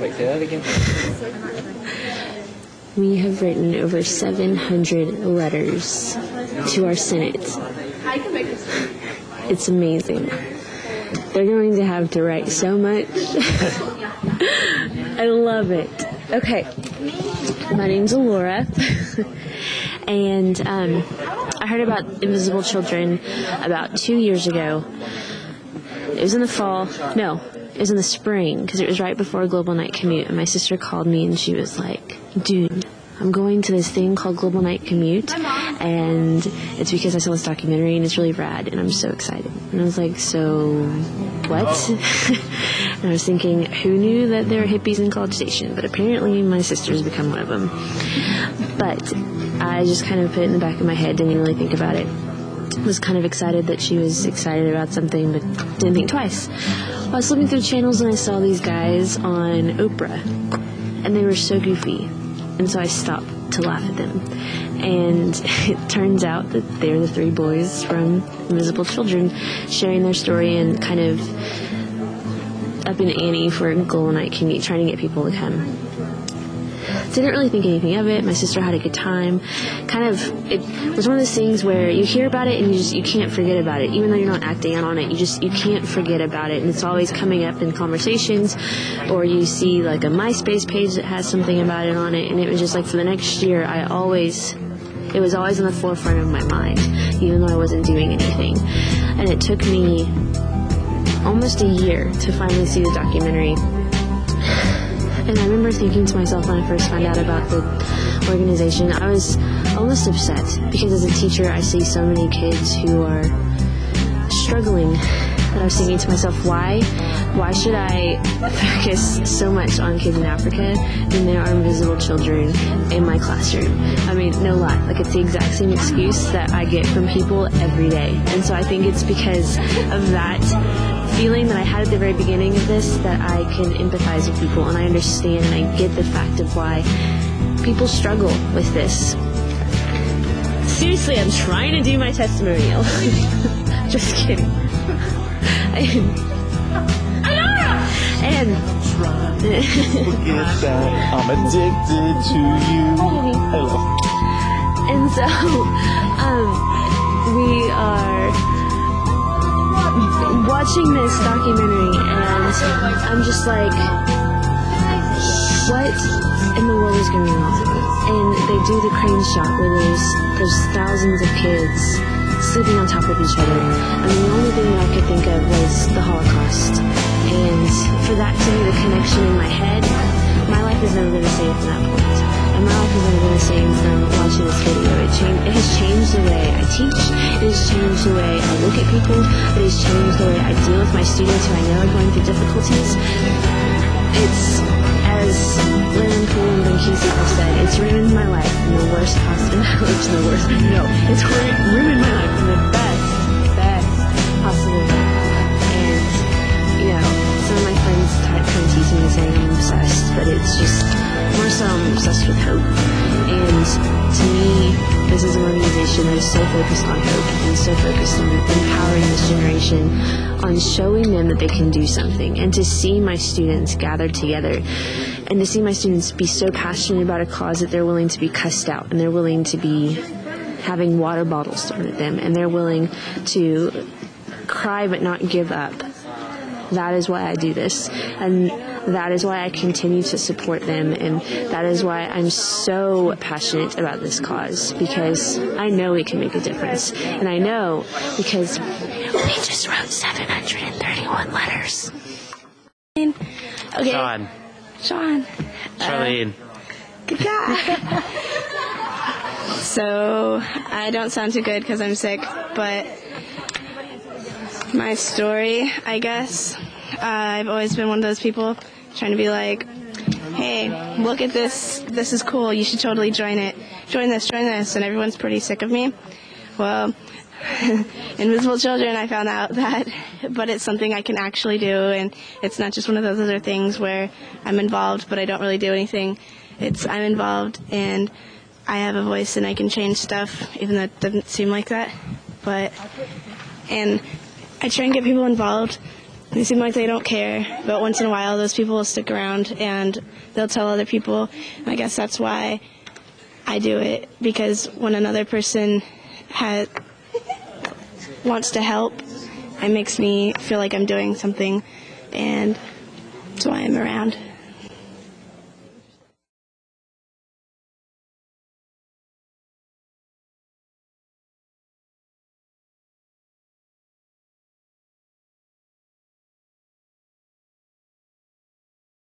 Wait, say that again. We have written over 700 letters to our Senate. It's amazing. They're going to have to write so much. I love it. Okay. My name's Elora. And I heard about Invisible Children about 2 years ago. It was in the fall. No, it was in the spring, because it was right before a Global Night Commute. And my sister called me and she was like, dude, I'm going to this thing called Global Night Commute, and it's because I saw this documentary and it's really rad and I'm so excited. And I was like, so what? And I was thinking, who knew that there were hippies in College Station? But apparently my sister's become one of them. But I just kind of put it in the back of my head, didn't really think about it. Was kind of excited that she was excited about something, but didn't think twice. I was flipping through channels and I saw these guys on Oprah, and they were so goofy. And so I stopped to laugh at them. And it turns out that they're the three boys from Invisible Children sharing their story and kind of up in ante for a Global Night Commute, trying to get people to come. Didn't really think anything of it. My sister had a good time. It was one of those things where you hear about it and you can't forget about it. Even though you're not acting out on it, you can't forget about it. And it's always coming up in conversations, or you see like a MySpace page that has something about it on it. And it was just like for the next year, it was always in the forefront of my mind, even though I wasn't doing anything. And it took me almost a year to finally see the documentary. And I remember thinking to myself when I first found out about the organization, I was almost upset, because as a teacher I see so many kids who are struggling, and I was thinking to myself, why should I focus so much on kids in Africa when there are invisible children in my classroom? I mean, no lie, like it's the exact same excuse that I get from people every day. And so I think it's because of that feeling that I had at the very beginning of this that I can empathize with people, and I understand and I get the fact of why people struggle with this. Seriously, I'm trying to do my testimonial. Just kidding. And forget that I'm addicted to you. Hello. And so we are watching this documentary, and I'm just like, what in the world is going on? And they do the crane shot where there's thousands of kids sleeping on top of each other. I mean, the only thing that I could think of was the Holocaust. And for that to be the connection in my head, my life has never been the same from that point. And my life has never been the same from watching this video. It has changed the way I teach. It has changed the way I look at people. It has changed the way I deal with my students who I know are going through difficulties. It's, as Lynn Poole and Ben Kesey have said, it's ruined my life in the worst possible... it's ruined my life in the best possible way. And, you know, some of my friends kind of tease me saying I'm obsessed, but it's just more so I'm obsessed with hope. And to me, this is an organization that is so focused on hope and so focused on empowering this generation, on showing them that they can do something. And to see my students gather together, and to see my students be so passionate about a cause that they're willing to be cussed out, and they're willing to be having water bottles thrown at them, and they're willing to cry but not give up. That is why I do this, and that is why I continue to support them, and that is why I'm so passionate about this cause, because I know it can make a difference, and I know because we just wrote 731 letters. Okay. Sean. Charlene. Good guy. So, I don't sound too good because I'm sick, but my story, I guess, I've always been one of those people trying to be like, hey, look at this is cool, you should totally join it, join this, and everyone's pretty sick of me. Well, Invisible Children, I found out that, but it's something I can actually do, and it's not just one of those other things where I'm involved but I don't really do anything. I'm involved and I have a voice and I can change stuff, even though it doesn't seem like that. And I try and get people involved They seem like they don't care, but once in a while those people will stick around and they'll tell other people. And I guess that's why I do it, because when another person wants to help, it makes me feel like I'm doing something, and that's why I'm around.